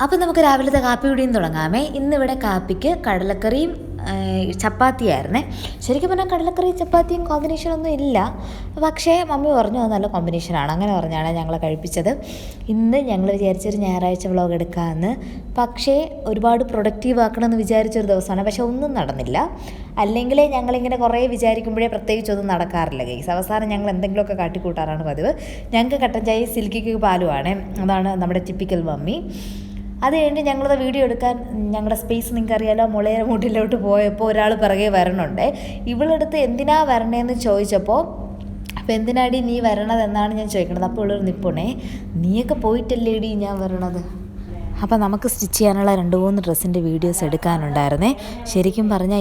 അപ്പോൾ നമുക്ക് രാവിലത്തെ കാപ്പി കുടിയും തുടങ്ങാമേ. ഇന്നിവിടെ കാപ്പിക്ക് കടലക്കറിയും ചപ്പാത്തിയായിരുന്നേ. ശരിക്കും പറഞ്ഞാൽ കടലക്കറിയും ചപ്പാത്തിയും കോമ്പിനേഷനൊന്നും ഇല്ല, പക്ഷേ മമ്മി പറഞ്ഞു അത് നല്ല കോമ്പിനേഷനാണ്, അങ്ങനെ പറഞ്ഞാണ് ഞങ്ങളെ കഴിപ്പിച്ചത്. ഇന്ന് ഞങ്ങൾ വിചാരിച്ചൊരു ഞായറാഴ്ച വ്ളോഗ് എടുക്കാമെന്ന്, പക്ഷേ ഒരുപാട് പ്രൊഡക്റ്റീവ് ആക്കണമെന്ന് വിചാരിച്ചൊരു ദിവസമാണ്, പക്ഷേ ഒന്നും നടന്നില്ല. അല്ലെങ്കിലേ ഞങ്ങളിങ്ങനെ കുറേ വിചാരിക്കുമ്പോഴേ പ്രത്യേകിച്ചൊന്നും നടക്കാറില്ല ഗൈസ്. അവസാനം ഞങ്ങൾ എന്തെങ്കിലുമൊക്കെ കാട്ടിക്കൂട്ടാറാണ് പതിവ്. ഞങ്ങൾക്ക് കട്ടൻ ചായ സിൽക്കിക്ക് പാലുമാണ്, അതാണ് നമ്മുടെ ടിപ്പിക്കൽ മമ്മി. അത് കഴിഞ്ഞ് ഞങ്ങളത് വീഡിയോ എടുക്കാൻ ഞങ്ങളുടെ സ്പേസ് നിങ്ങൾക്ക് അറിയാലോ, മുളയുടെ മൂട്ടിലോട്ട് പോയപ്പോൾ ഒരാൾ പിറകെ വരണുണ്ട്. ഇവളെടുത്ത് എന്തിനാ വരണേന്ന് ചോദിച്ചപ്പോൾ, അപ്പോൾ എന്തിനാടി നീ വരണതെന്നാണ് ഞാൻ ചോദിക്കണത്. അപ്പോൾ ഇവളൊരു നിപ്പുണേ, നീയൊക്കെ പോയിട്ടല്ലേടി ഞാൻ വരണത്. അപ്പോൾ നമുക്ക് സ്റ്റിച്ച് ചെയ്യാനുള്ള 2-3 ഡ്രസ്സിൻ്റെ വീഡിയോസ് എടുക്കാനുണ്ടായിരുന്നേ. ശരിക്കും പറഞ്ഞാൽ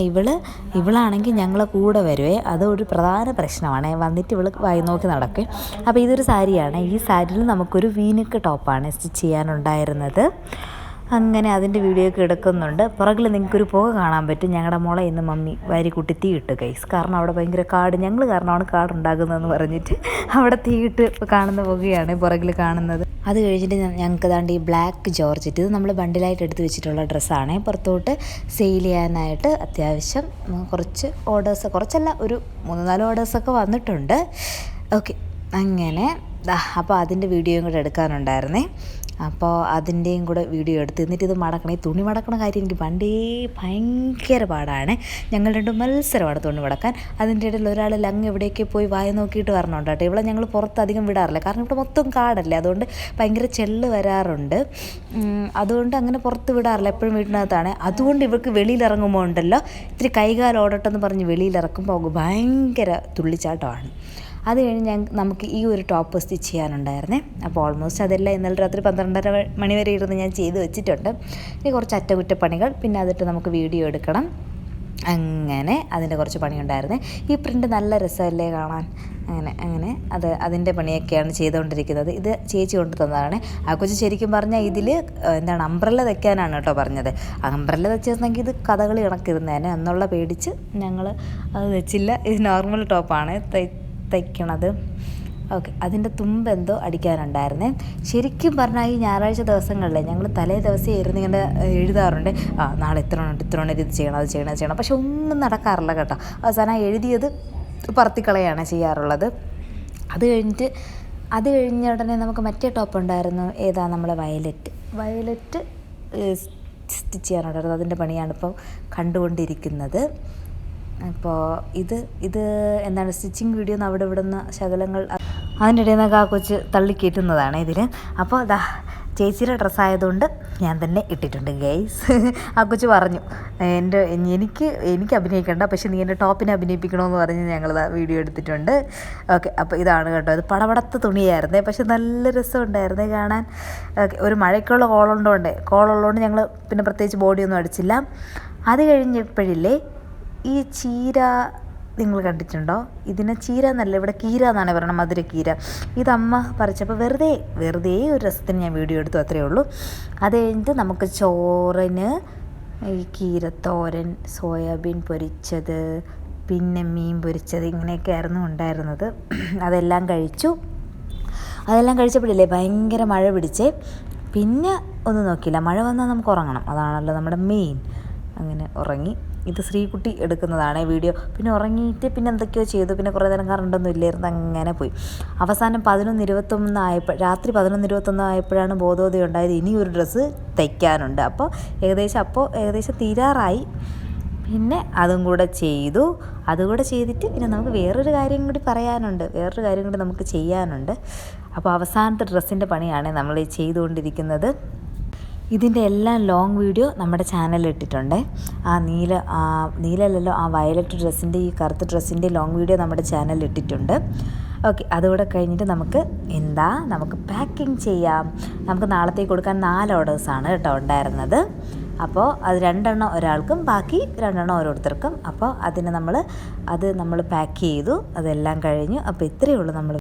ഇവളാണെങ്കിൽ ഞങ്ങളെ കൂടെ വരുവേ, അതൊരു പ്രധാന പ്രശ്നമാണ്. വന്നിട്ട് ഇവൾ വായി നോക്കി നടക്കും. അപ്പോൾ ഇതൊരു സാരിയാണ്, ഈ സാരിയിൽ നമുക്കൊരു വീനക്ക് ടോപ്പാണ് സ്റ്റിച്ച് ചെയ്യാനുണ്ടായിരുന്നത്. അങ്ങനെ അതിൻ്റെ വീഡിയോ ഒക്കെ എടുക്കുന്നുണ്ട്. പുറകിൽ നിങ്ങൾക്കൊരു പുക കാണാൻ പറ്റും. ഞങ്ങളുടെ മുള ഇന്ന് മമ്മി വാരിക്കുട്ടി തീയിട്ട് ഗൈസ്, കാരണം അവിടെ ഭയങ്കര കാട്, ഞങ്ങൾ കാരണമാണ് കാടുണ്ടാകുന്നതെന്ന് പറഞ്ഞിട്ട് അവിടെ തീയിട്ട് കാണുന്ന പുകയാണ് പുറകിൽ കാണുന്നത്. അത് കഴിഞ്ഞിട്ട് ഞങ്ങൾക്ക് ദാണ്ട് ഈ ബ്ലാക്ക് ജോർജറ്റ്, ഇത് നമ്മൾ ബണ്ടിലായിട്ട് എടുത്ത് വെച്ചിട്ടുള്ള ഡ്രസ്സാണ്. പുറത്തോട്ട് സെയിൽ ചെയ്യാനായിട്ട് അത്യാവശ്യം കുറച്ച് ഓർഡേഴ്സ്, കുറച്ചല്ല ഒരു 3-4 ഓർഡേഴ്സൊക്കെ വന്നിട്ടുണ്ട്. ഓക്കെ, അങ്ങനെ അപ്പോൾ അതിൻ്റെ വീഡിയോയും കൂടെ എടുക്കാനുണ്ടായിരുന്നേ. അപ്പോൾ അതിൻ്റെയും കൂടെ വീഡിയോ എടുത്ത് എന്നിട്ട് ഇത് മടക്കണം. ഈ തുണി മടക്കണ കാര്യം എനിക്ക് പണ്ടേ ഭയങ്കര പാടാണ്. ഞങ്ങൾ രണ്ടും മത്സരമാണ് തുണി മടക്കാൻ. അതിൻ്റെ ഇടയിൽ ഒരാൾ ലങ് എവിടെയൊക്കെ പോയി വായ നോക്കിയിട്ട് വരണുണ്ട് കേട്ടോ. ഇവിടെ ഞങ്ങൾ പുറത്തധികം വിടാറില്ല, കാരണം ഇവിടെ മൊത്തം കാടല്ലേ, അതുകൊണ്ട് ഭയങ്കര ചെള്ള് വരാറുണ്ട്. അതുകൊണ്ട് അങ്ങനെ പുറത്ത് വിടാറില്ല, എപ്പോഴും വീട്ടിനകത്താണ്. അതുകൊണ്ട് ഇവർക്ക് വെളിയിലിറങ്ങുമ്പോൾ ഉണ്ടല്ലോ, ഇത്തിരി കൈകാലം ഓടട്ടെന്ന് പറഞ്ഞ് വെളിയിലിറക്കുമ്പോൾ ഭയങ്കര തുള്ളിച്ചാട്ടമാണ്. അത് കഴിഞ്ഞ് നമുക്ക് ഈ ഒരു ടോപ്പ് സ്റ്റിച്ച് ചെയ്യാനുണ്ടായിരുന്നേ. അപ്പോൾ ഓൾമോസ്റ്റ് അതെല്ലാം ഇന്നലെ രാത്രി 12:30 മണി വരെ ഇരുന്ന് ഞാൻ ചെയ്ത് വെച്ചിട്ടുണ്ട്. ഇനി കുറച്ച് അറ്റകുറ്റപ്പണികൾ, പിന്നെ അതിട്ട് നമുക്ക് വീഡിയോ എടുക്കണം. അങ്ങനെ അതിൻ്റെ കുറച്ച് പണിയുണ്ടായിരുന്നേ. ഈ പ്രിൻ്റ് നല്ല രസമല്ലേ കാണാൻ. അങ്ങനെ അതിൻ്റെ പണിയൊക്കെയാണ് ചെയ്തുകൊണ്ടിരിക്കുന്നത്. ഇത് ചേച്ചി കൊണ്ട് തന്നതാണ്. ആ കൊച്ച് ശരിക്കും പറഞ്ഞാൽ ഇതിൽ അംബ്രല്ല തയ്ക്കാനാണ് കേട്ടോ പറഞ്ഞത്. അംബ്രല്ല തയ്ച്ചിരുന്നെങ്കിൽ ഇത് കഥകളി കണക്കിരുന്നേനെ എന്നുള്ള പേടിച്ച് ഞങ്ങൾ അത് വെച്ചില്ല. ഇത് നോർമൽ ടോപ്പാണ് തയ്ക്കണത്. ഓക്കെ, അതിൻ്റെ തുമ്പെന്തോ അടിക്കാനുണ്ടായിരുന്നേ. ശരിക്കും പറഞ്ഞാൽ ഈ ഞായറാഴ്ച ദിവസങ്ങളിൽ ഞങ്ങൾ തലേ ദിവസം ഇങ്ങനെ എഴുതാറുണ്ട്, നാളെ ഇത്ര ഇത് ചെയ്യണം, അത് ചെയ്യണം. പക്ഷെ ഒന്നും നടക്കാറില്ല കേട്ടോ. അവസാനം എഴുതിയത് പറത്തിക്കളയാണ് ചെയ്യാറുള്ളത്. അത് കഴിഞ്ഞ ഉടനെ നമുക്ക് മറ്റേ ടോപ്പ് ഉണ്ടായിരുന്നു, ഏതാ നമ്മളെ വയലറ്റ് സ്റ്റിച്ച് ചെയ്യാനുണ്ടായിരുന്നു. അതിൻ്റെ പണിയാണിപ്പോൾ കണ്ടുകൊണ്ടിരിക്കുന്നത്. അപ്പോൾ ഇത് സ്റ്റിച്ചിങ് വീഡിയോ നിന്ന് അവിടെ ഇവിടുന്ന് ശകലങ്ങൾ അതിൻ്റെ ഇടയിൽ നിന്നൊക്കെ ആ കൊച്ച് തള്ളിക്കയറ്റുന്നതാണ് ഇതിൽ. അപ്പോൾ ചേച്ചിയുടെ ഡ്രസ്സായതുകൊണ്ട് ഞാൻ തന്നെ ഇട്ടിട്ടുണ്ട് ഗൈസ്. ആ കൊച്ച് പറഞ്ഞു, എനിക്ക് അഭിനയിക്കണ്ട, പക്ഷെ നീ എൻ്റെ ടോപ്പിനെ അഭിനയിപ്പിക്കണമെന്ന് പറഞ്ഞ് ഞങ്ങൾ വീഡിയോ എടുത്തിട്ടുണ്ട്. ഓക്കെ, അപ്പോൾ ഇതാണ് കേട്ടോ. ഇത് പടപടത്ത തുണിയായിരുന്നേ, പക്ഷെ നല്ല രസമുണ്ടായിരുന്നേ കാണാൻ. ഓക്കെ, ഒരു മഴയ്ക്കുള്ള കോളുള്ളതുകൊണ്ട് ഞങ്ങൾ പിന്നെ പ്രത്യേകിച്ച് ബോഡിയൊന്നും അടിച്ചില്ല. അത് കഴിഞ്ഞപ്പോഴില്ലേ ഈ ചീര നിങ്ങൾ കണ്ടിട്ടുണ്ടോ? ഇതിനെ ചീര എന്നല്ല, ഇവിടെ കീര എന്നാണ് പറയുന്നത്, മധുരക്കീര. ഇതമ്മ പറിച്ചപ്പോൾ വെറുതെ ഒരു രസത്തിന് ഞാൻ വീഡിയോ എടുത്തു, അത്രയേ ഉള്ളൂ. അത് കഴിഞ്ഞിട്ട് നമുക്ക് ചോറിന് ഈ കീരത്തോരൻ, സോയാബീൻ പൊരിച്ചത്, പിന്നെ മീൻ പൊരിച്ചത്, ഇങ്ങനെയൊക്കെ ആയിരുന്നു ഉണ്ടായിരുന്നത്. അതെല്ലാം കഴിച്ചപ്പോഴില്ലേ ഭയങ്കര മഴ പിടിച്ചേ. പിന്നെ ഒന്നും നോക്കിയില്ല, മഴ വന്നാൽ നമുക്ക് ഉറങ്ങണം, അതാണല്ലോ നമ്മുടെ മെയിൻ. അങ്ങനെ ഉറങ്ങി. ഇത് ശ്രീകുട്ടി എടുക്കുന്നതാണ് വീഡിയോ. പിന്നെ ഉറങ്ങിയിട്ട് പിന്നെ എന്തൊക്കെയോ ചെയ്തു. പിന്നെ കുറേ നേരം കറണ്ടൊന്നും ഇല്ലായിരുന്നു, അങ്ങനെ പോയി. അവസാനം 11:21 രാത്രി 11:21 ആയപ്പോഴാണ് ബോധോദയം ഉണ്ടായത്. ഇനി ഒരു ഡ്രസ്സ് തയ്ക്കാനുണ്ട്. അപ്പോൾ ഏകദേശം തീരാറായി. പിന്നെ അതും കൂടെ ചെയ്തിട്ട് പിന്നെ നമുക്ക് വേറൊരു കാര്യം കൂടി നമുക്ക് ചെയ്യാനുണ്ട്. അപ്പോൾ അവസാനത്തെ ഡ്രസ്സിൻ്റെ പണിയാണ് നമ്മൾ ഈ ചെയ്തുകൊണ്ടിരിക്കുന്നത്. ഇതിൻ്റെ എല്ലാം ലോങ് വീഡിയോ നമ്മുടെ ചാനലിൽ ഇട്ടിട്ടുണ്ട്. ആ വയലറ്റ് ഡ്രസ്സിൻ്റെ, ഈ കറുത്ത ഡ്രസ്സിൻ്റെ ലോങ് വീഡിയോ നമ്മുടെ ചാനലിൽ ഇട്ടിട്ടുണ്ട്. ഓക്കെ, അതുകൂടെ കഴിഞ്ഞിട്ട് നമുക്ക് പാക്കിങ് ചെയ്യാം. നമുക്ക് നാളത്തേക്ക് കൊടുക്കാൻ 4 ഓർഡേഴ്സാണ് കേട്ടോ ഉണ്ടായിരുന്നത്. അപ്പോൾ അത് 2 ഒരാൾക്കും ബാക്കി 2 ഓരോരുത്തർക്കും. അപ്പോൾ നമ്മൾ പാക്ക് ചെയ്തു, അതെല്ലാം കഴിഞ്ഞു. അപ്പോൾ ഇത്രയേ ഉള്ളൂ നമ്മൾ